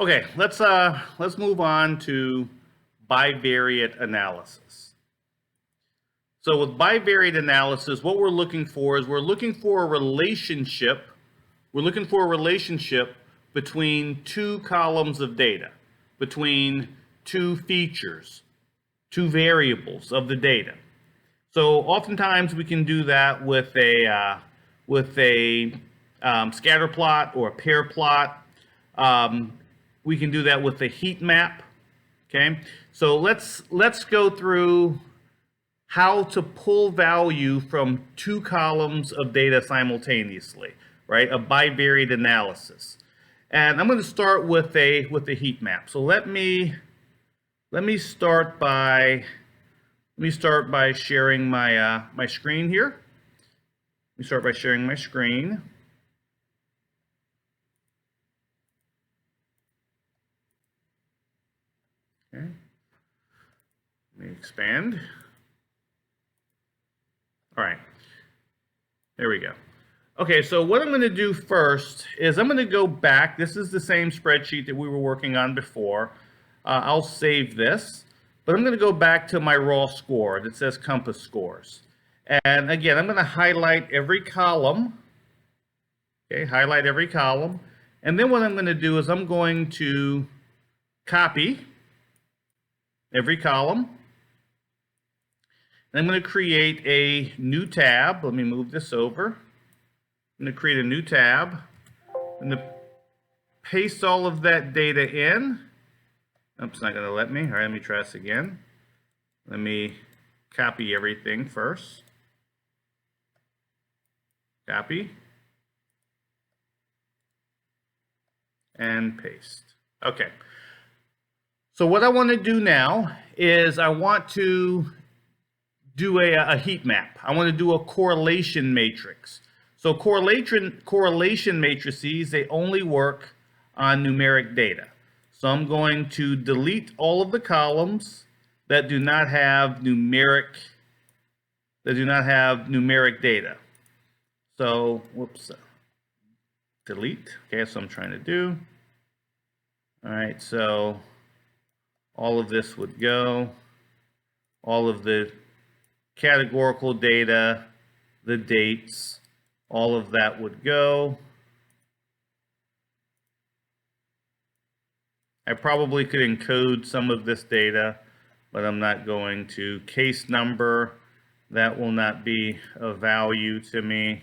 Okay, let's move on to bivariate analysis. So with bivariate analysis, what we're looking for is we're looking for a relationship. We're looking for a relationship between two columns of data, between two features, two variables of the data. So oftentimes we can do that with a scatter plot or a pair plot. We can do that with a heat map. Okay, so let's go through how to pull value from two columns of data simultaneously, right? A bivariate analysis. And I'm going to start with a heat map. So let me start by sharing my my screen here. Let me start by sharing my screen. Okay. Let me expand. All right. There we go. Okay, so what I'm going to do first is I'm going to go back. This is the same spreadsheet that we were working on before. I'll save this, but I'm going to go back to my raw score that says compass scores. And again, I'm going to highlight every column. Okay, highlight every column. And then what I'm going to do is I'm going to copy every column. And I'm going to create a new tab. Let me move this over. I'm going to create a new tab. I'm going to paste all of that data in. Oops, it's not going to let me. All right, let me try this again. Let me copy everything first. Copy. And paste. Okay. So what I want to do now is I want to do a heat map. I want to do a correlation matrix. So correlation matrices, they only work on numeric data. So I'm going to delete all of the columns that do not have numeric data. So, whoops, delete. Okay, that's what I'm trying to do. All right, so all of this would go. All of the categorical data, the dates, all of that would go. I probably could encode some of this data, but I'm not going to. Case number, that will not be of value to me.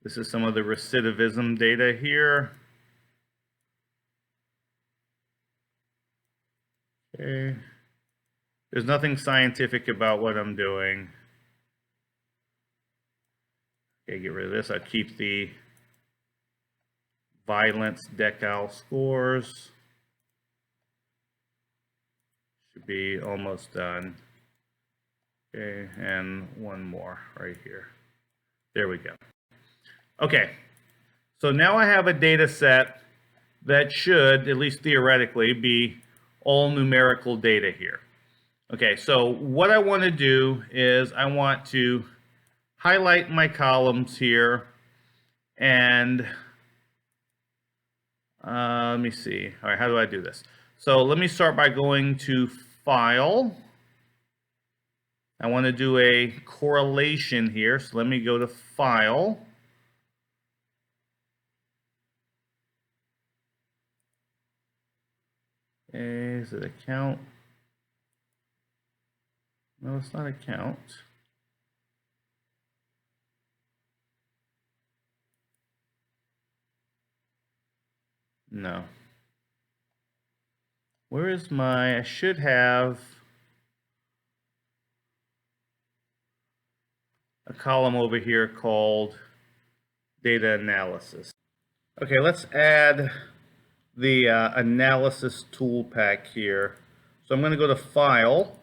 This is some of the recidivism data here. Okay. There's nothing scientific about what I'm doing. Okay, get rid of this. I'll keep the violence decal scores. Should be almost done. Okay, and one more right here. There we go. Okay, so now I have a data set that should, at least theoretically, be all numerical data here. Okay, so what I want to do is I want to highlight my columns here and let me see. All right, how do I do this? So let me start by going to File. I want to do a correlation here, so let me go to File. Okay, is it account? No, it's not account. No. Where is my, I should have a column over here called data analysis. Okay, let's add the analysis tool pack here. So I'm going to go to File.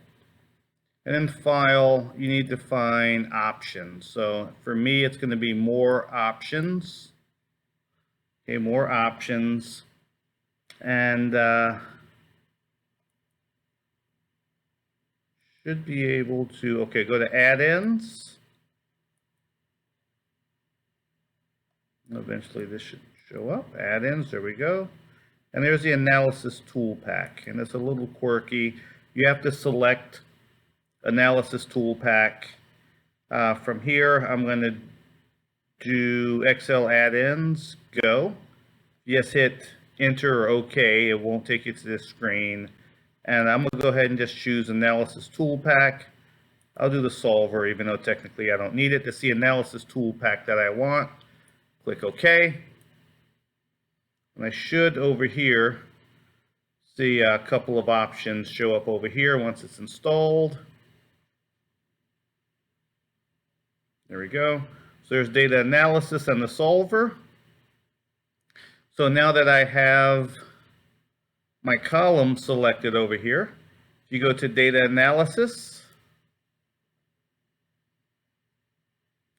And in File, you need to find Options. So for me, it's going to be More Options. Okay, More Options. And should be able to, okay, go to Add-ins. Eventually this should show up, add-ins, there we go. And there's the analysis tool pack, and it's a little quirky. You have to select analysis tool pack. From here, I'm going to do Excel add-ins, go. Yes, hit enter or OK, it won't take you to this screen. And I'm going to go ahead and just choose analysis tool pack. I'll do the solver, even though technically I don't need it. To see analysis tool pack that I want, click OK. And I should over here see a couple of options show up over here once it's installed. There we go. So there's data analysis and the solver. So now that I have my column selected over here, if you go to data analysis,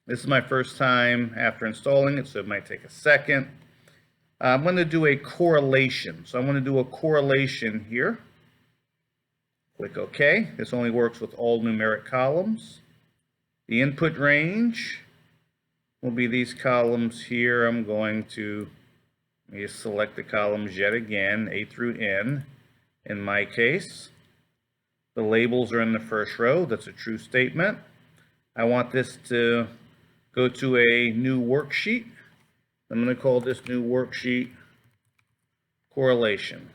this is my first time after installing it, so it might take a second. I'm going to do a correlation. So I'm going to do a correlation here. Click OK. This only works with all numeric columns. The input range will be these columns here. I'm going to select the columns yet again, A through N in my case. The labels are in the first row. That's a true statement. I want this to go to a new worksheet. I'm going to call this new worksheet correlation.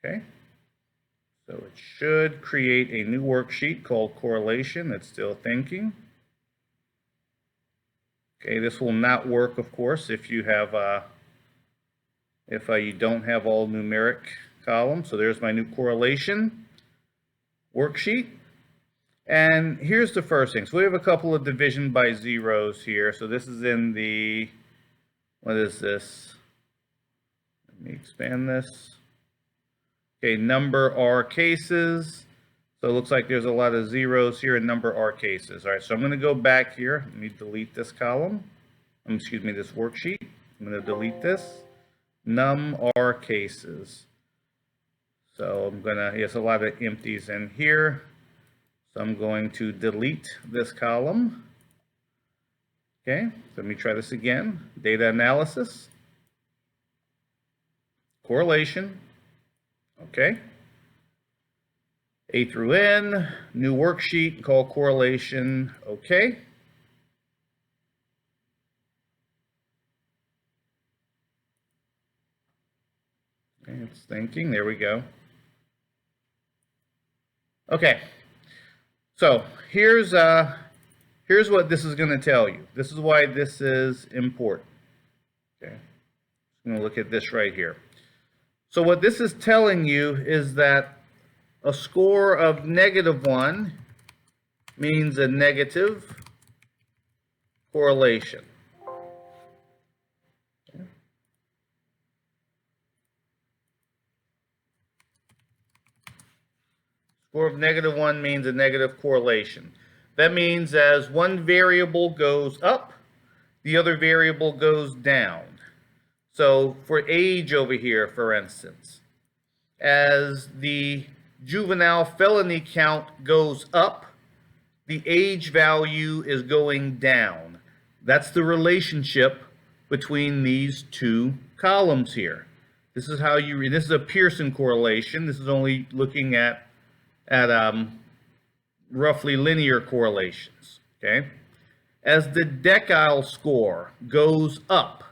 Okay. So it should create a new worksheet called correlation. It's still thinking. Okay, this will not work, of course, if you have you don't have all numeric columns. So there's my new correlation worksheet. And here's the first thing. So we have a couple of division by zeros here. So this is in the, what is this? Let me expand this. Okay, number R cases. So it looks like there's a lot of zeros here in number R cases. All right, so I'm going to go back here. Let me delete this column. Excuse me, this worksheet. I'm going to delete this. Num R cases. So I'm going to, yes, a lot of empties in here. So I'm going to delete this column. Okay, so let me try this again. Data analysis. Correlation. Okay. A through N, new worksheet called correlation. Okay. Okay, it's thinking. There we go. Okay. So here's what this is going to tell you. This is why this is important. Okay. I'm going to look at this right here. So what this is telling you is that a score of -1 means a negative correlation. Okay. Score of -1 means a negative correlation. That means as one variable goes up, the other variable goes down. So for age over here, for instance, as the juvenile felony count goes up, the age value is going down. That's the relationship between these two columns here. This is how you read. This is a Pearson correlation. This is only looking at roughly linear correlations. Okay, as the decile score goes up,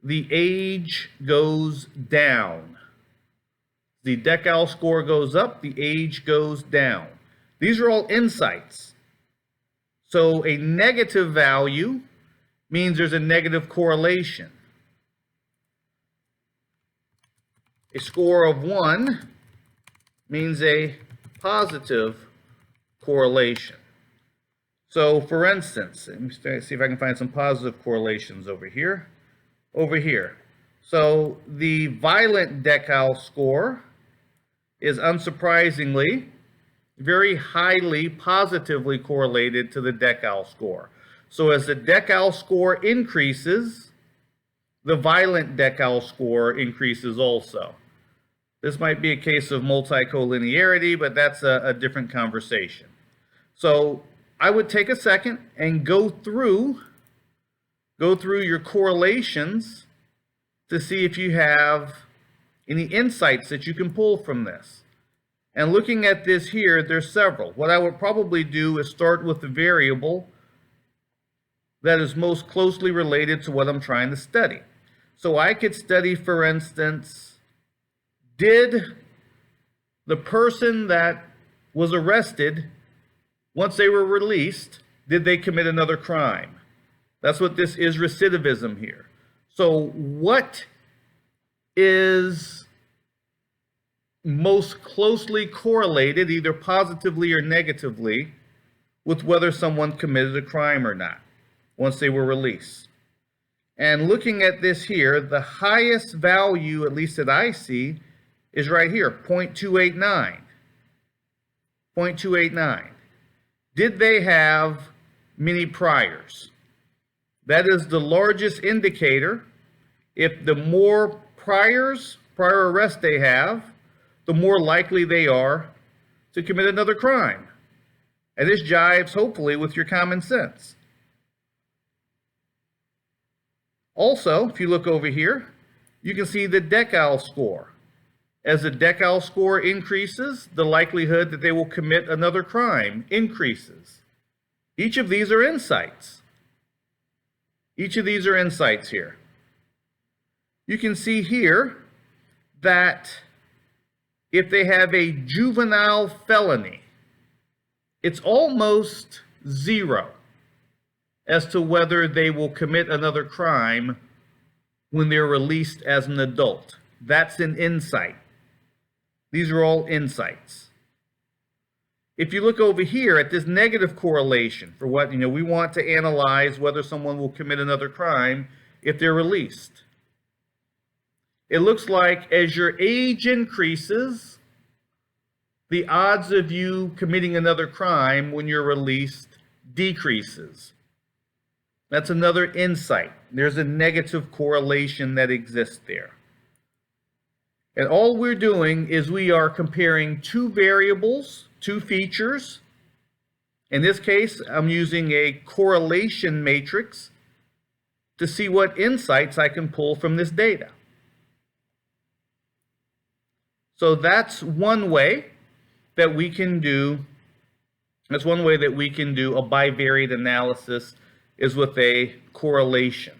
the age goes down. The decile score goes up, the age goes down. These are all insights. So a negative value means there's a negative correlation. A score of 1 means a positive correlation. So for instance, let me see if I can find some positive correlations over here. So the violent decile score is unsurprisingly very highly positively correlated to the decile score. So as the decile score increases, the violent decile score increases also. This might be a case of multicollinearity, but that's a different conversation. So I would take a second and go through go through your correlations to see if you have any insights that you can pull from this. And looking at this here, there's several. What I would probably do is start with the variable that is most closely related to what I'm trying to study. So I could study, for instance, did the person that was arrested, once they were released, did they commit another crime? That's what this is, recidivism here. So what is most closely correlated, either positively or negatively, with whether someone committed a crime or not once they were released? And looking at this here, the highest value, at least that I see, is right here, 0.289. 0.289. Did they have many priors? That is the largest indicator. If the more prior arrests they have, the more likely they are to commit another crime. And this jives, hopefully, with your common sense. Also, if you look over here, you can see the decile score. As the decile score increases, the likelihood that they will commit another crime increases. Each of these are insights. Each of these are insights here. You can see here that if they have a juvenile felony, it's almost zero as to whether they will commit another crime when they're released as an adult. That's an insight. These are all insights. If you look over here at this negative correlation for what, we want to analyze whether someone will commit another crime if they're released. It looks like as your age increases, the odds of you committing another crime when you're released decreases. That's another insight. There's a negative correlation that exists there. And all we're doing is we are comparing two variables, two features. In this case, I'm using a correlation matrix to see what insights I can pull from this data. So that's one way that we can do, a bivariate analysis, is with a correlation.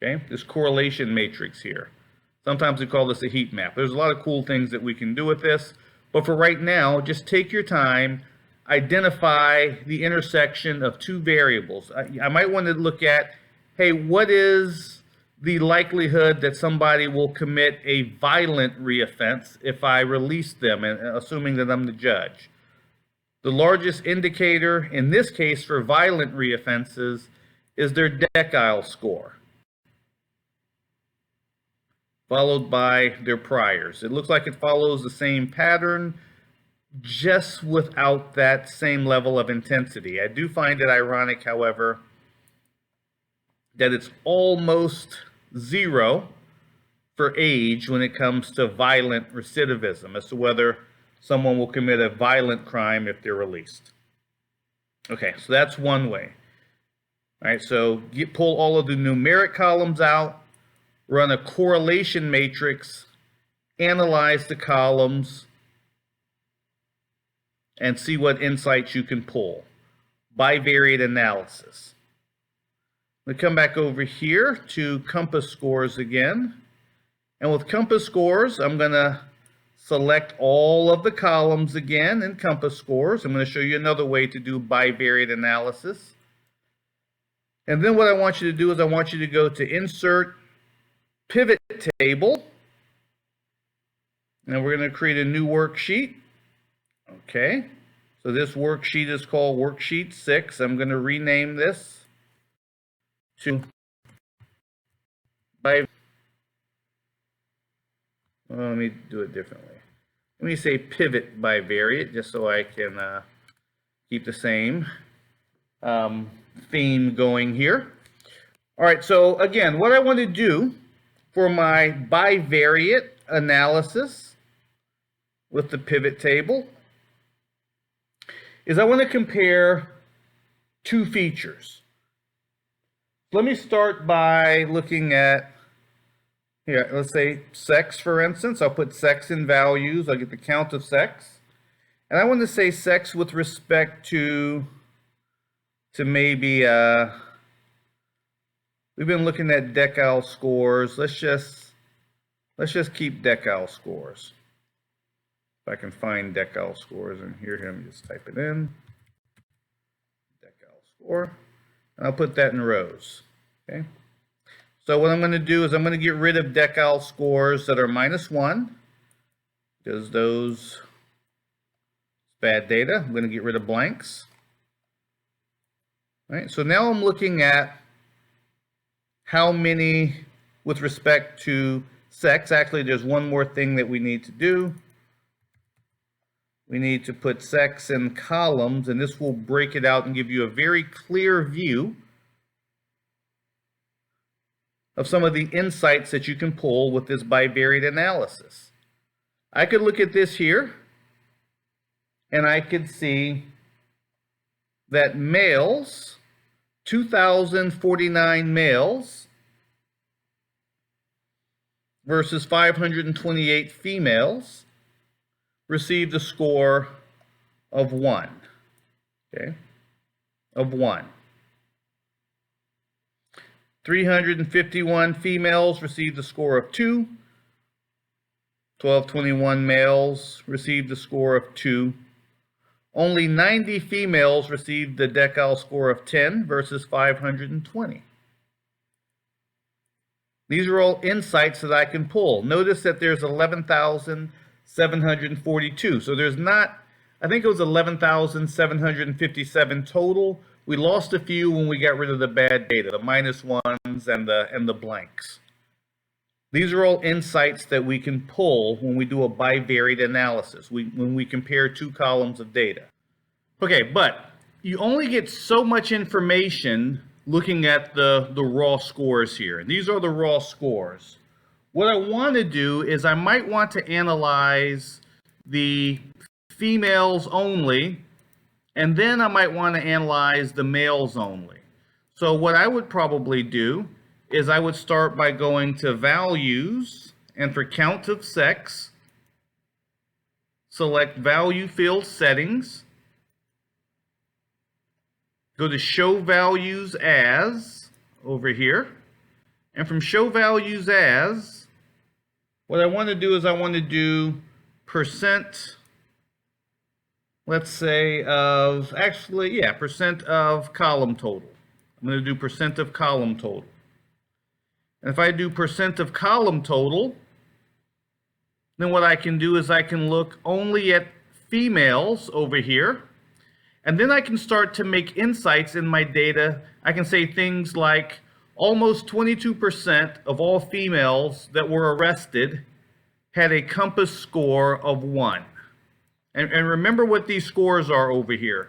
Okay, this correlation matrix here. Sometimes we call this a heat map. There's a lot of cool things that we can do with this, but for right now, just take your time, identify the intersection of two variables. I might want to look at, hey, what is the likelihood that somebody will commit a violent reoffense if I release them, and assuming that I'm the judge? The largest indicator in this case for violent reoffenses is their decile score, followed by their priors. It looks like it follows the same pattern, just without that same level of intensity. I do find it ironic, however, that it's almost zero for age when it comes to violent recidivism, as to whether someone will commit a violent crime if they're released. Okay, so that's one way. All right, so pull all of the numeric columns out, run a correlation matrix, analyze the columns, and see what insights you can pull. Bivariate analysis. We come back over here to compass scores again. And with compass scores, I'm going to select all of the columns again in compass scores. I'm going to show you another way to do bivariate analysis. And then what I want you to do is I want you to go to Insert Pivot Table. And we're going to create a new worksheet. Okay. So this worksheet is called Worksheet 6. I'm going to rename this to let me do it differently. Let me say pivot bivariate, just so I can keep the same theme going here. All right, so again, what I want to do for my bivariate analysis with the pivot table is I want to compare two features. Let me start by looking at, here, let's say sex, for instance. I'll put sex in values. I'll get the count of sex. And I want to say sex with respect to maybe, we've been looking at decal scores. Let's just keep decal scores. If I can find decal scores and hear him, just type it in. Decal score. And I'll put that in rows. Okay. So what I'm going to do is I'm going to get rid of decal scores that are -1, because those bad data. I'm going to get rid of blanks. All right. So now I'm looking at how many with respect to sex. Actually, there's one more thing that we need to do. We need to put sex in columns, and this will break it out and give you a very clear view of some of the insights that you can pull with this bivariate analysis. I could look at this here, and I could see that males, 2,049 males versus 528 females, received a score of 1, okay, of 1. 351 females received a score of 2. 1,221 males received a score of 2. Only 90 females received the decal score of 10 versus 520. These are all insights that I can pull. Notice that there's 11,742. So there's not, I think it was 11,757 total. We lost a few when we got rid of the bad data, the -1s and the blanks. These are all insights that we can pull when we do a bivariate analysis, when we compare two columns of data. Okay, but you only get so much information looking at the raw scores here. And these are the raw scores. What I want to do is I might want to analyze the females only, and then I might want to analyze the males only. So what I would probably do is I would start by going to values, and for count of sex, select value field settings, go to show values as over here, and from show values as, what I want to do is I want to do percent, let's say of, actually, yeah, percent of column total. I'm going to do percent of column total. And if I do percent of column total, then what I can do is I can look only at females over here, and then I can start to make insights in my data. I can say things like almost 22% of all females that were arrested had a COMPAS score of 1. And remember what these scores are over here.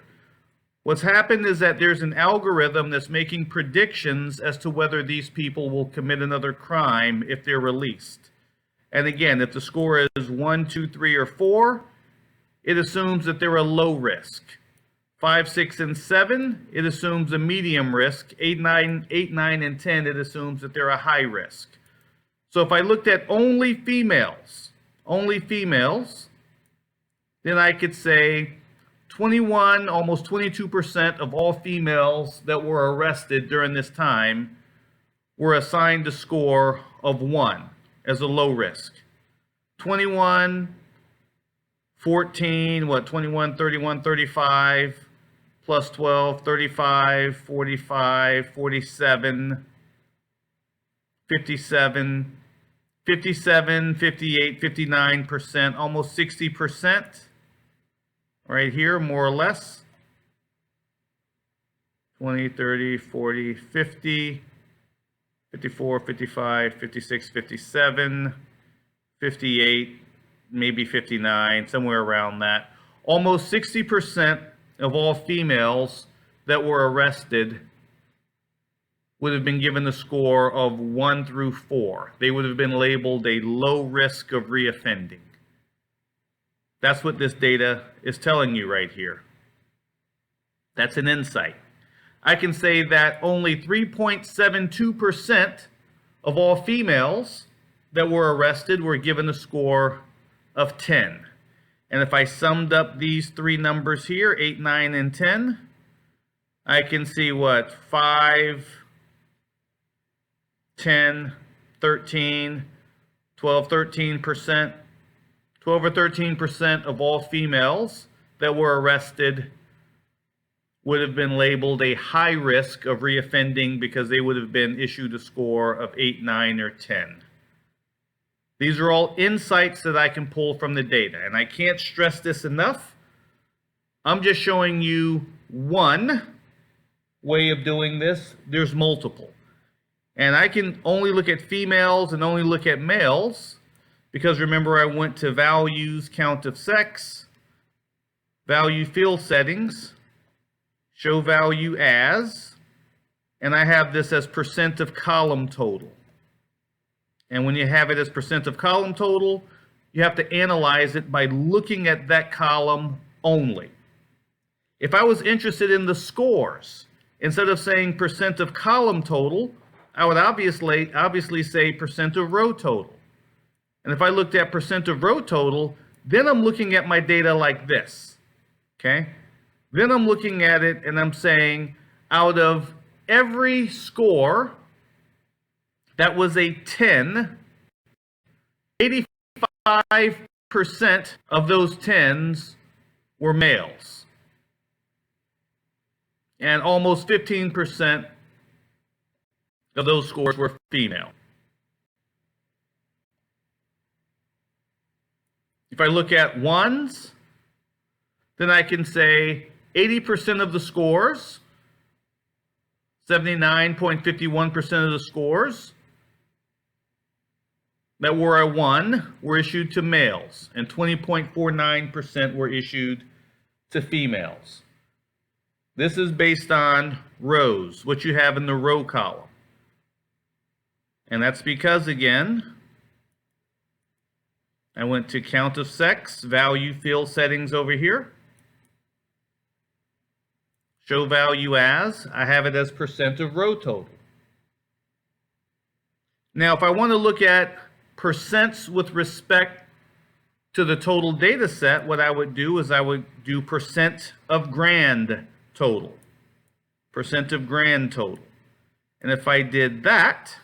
What's happened is that there's an algorithm that's making predictions as to whether these people will commit another crime if they're released. And again, if the score is 1, 2, 3, or 4, it assumes that they're a low risk. 5, 6, and 7, it assumes a medium risk. 8, 9, and 10, it assumes that they're a high risk. So if I looked at only females, then I could say 21, almost 22% of all females that were arrested during this time were assigned a score of 1 as a low risk. 21, 14, 21, 31, 35, plus 12, 35, 45, 47, 57, 57, 58, 59%, almost 60%. Right here, more or less. 20, 30, 40, 50, 54, 55, 56, 57, 58, maybe 59, somewhere around that. Almost 60% of all females that were arrested would have been given a score of 1 through 4. They would have been labeled a low risk of reoffending. That's what this data is telling you right here. That's an insight. I can say that only 3.72% of all females that were arrested were given a score of 10. And if I summed up these three numbers here, 8, 9, and 10, I can see what? 5, 10, 13, 12, 13%, 12 or 13% of all females that were arrested would have been labeled a high risk of reoffending because they would have been issued a score of 8, 9, or 10. These are all insights that I can pull from the data, and I can't stress this enough. I'm just showing you one way of doing this. There's multiple. And I can only look at females and only look at males because remember I went to values, count of sex, value field settings, show value as, and I have this as percent of column total. And when you have it as percent of column total, you have to analyze it by looking at that column only. If I was interested in the scores, instead of saying percent of column total, I would obviously say percent of row total. And if I looked at percent of row total, then I'm looking at my data like this, okay? Then I'm looking at it and I'm saying out of every score that was a 10, 85% of those 10s were males. And almost 15% of those scores were female. If I look at ones, then I can say 80% of the scores, 79.51% of the scores that were a 1 were issued to males, and 20.49% were issued to females. This is based on rows, what you have in the row column. And that's because, again, I went to count of sex, value field settings over here. Show value as, I have it as percent of row total. Now, if I want to look at percents with respect to the total data set, what I would do is I would do percent of grand total. Percent of grand total. And if I did that,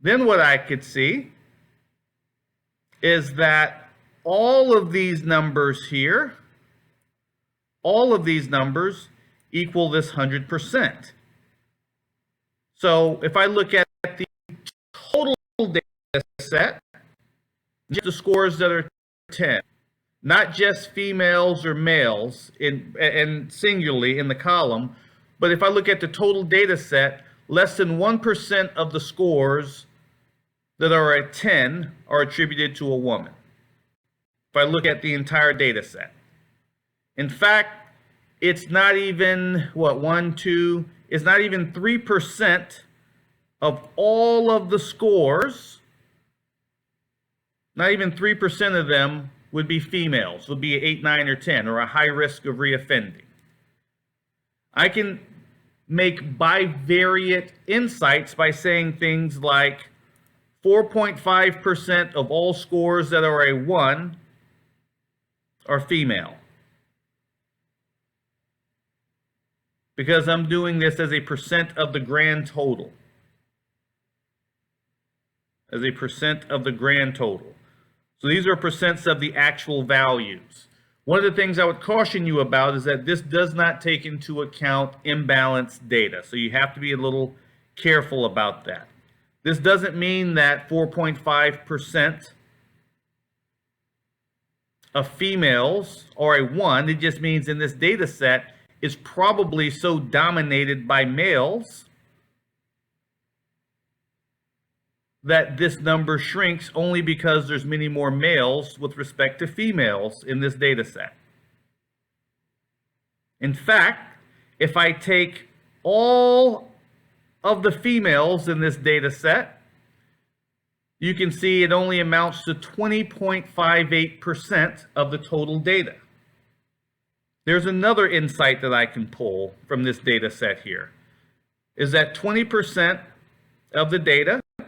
then what I could see is that all of these numbers here, all of these numbers equal this 100%. So if I look at the total data set, just the scores that are 10, not just females or males and singularly in the column, but if I look at the total data set, less than 1% of the scores that are at 10 are attributed to a woman. If I look at the entire data set. In fact, it's not even, it's not even 3% of all of the scores, not even 3% of them would be females, would be 8, 9, or 10, or a high risk of reoffending. I can make bivariate insights by saying things like 4.5% of all scores that are a 1 are female. Because I'm doing this as a percent of the grand total. As a percent of the grand total. So these are percents of the actual values. One of the things I would caution you about is that this does not take into account imbalanced data. So you have to be a little careful about that. This doesn't mean that 4.5% of females are a 1. It just means in this data set, it's probably so dominated by males that this number shrinks only because there's many more males with respect to females in this data set. In fact, if I take all of the females in this data set, you can see it only amounts to 20.58% of the total data. there's another insight that I can pull from this data set here, is that 20% of the data is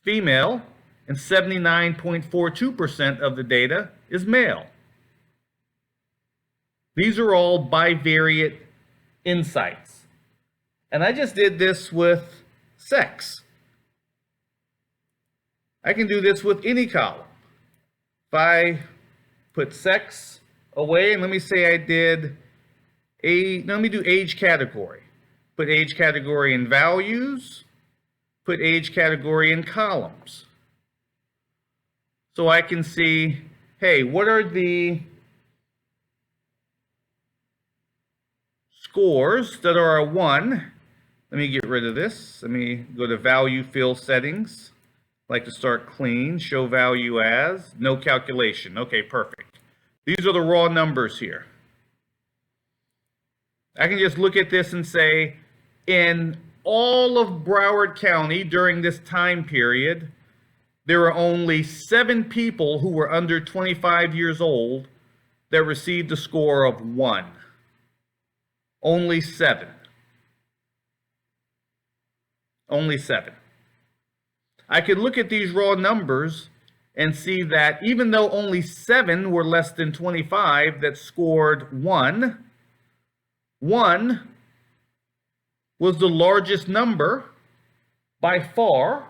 female and 79.42% of the data is male. These are all bivariate insights. And I just did this with sex. I can do this with any column. If I put sex away, and let me say I did let me do age category. Put age category in values, put age category in columns. So I can see, hey, what are the scores that are a 1? Let me get rid of this. Let me go to value field settings. I like to start clean, show value as, no calculation. Okay, perfect. These are the raw numbers here. I can just look at this and say, in all of Broward County during this time period, there are only 7 people who were under 25 years old that received a score of 1. Only 7. Only 7. I could look at these raw numbers and see that even though only 7 were less than 25 that scored 1, 1 was the largest number by far.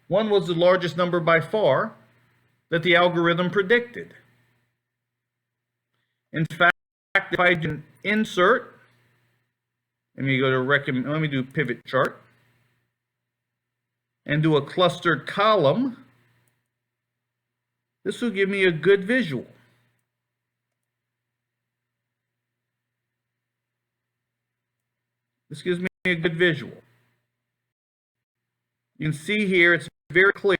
1 was the largest number by far that the algorithm predicted. In fact, if I do an insert, let me go to let me do pivot chart and do a clustered column, this will give me a good visual. This gives me a good visual. You can see here it's very clear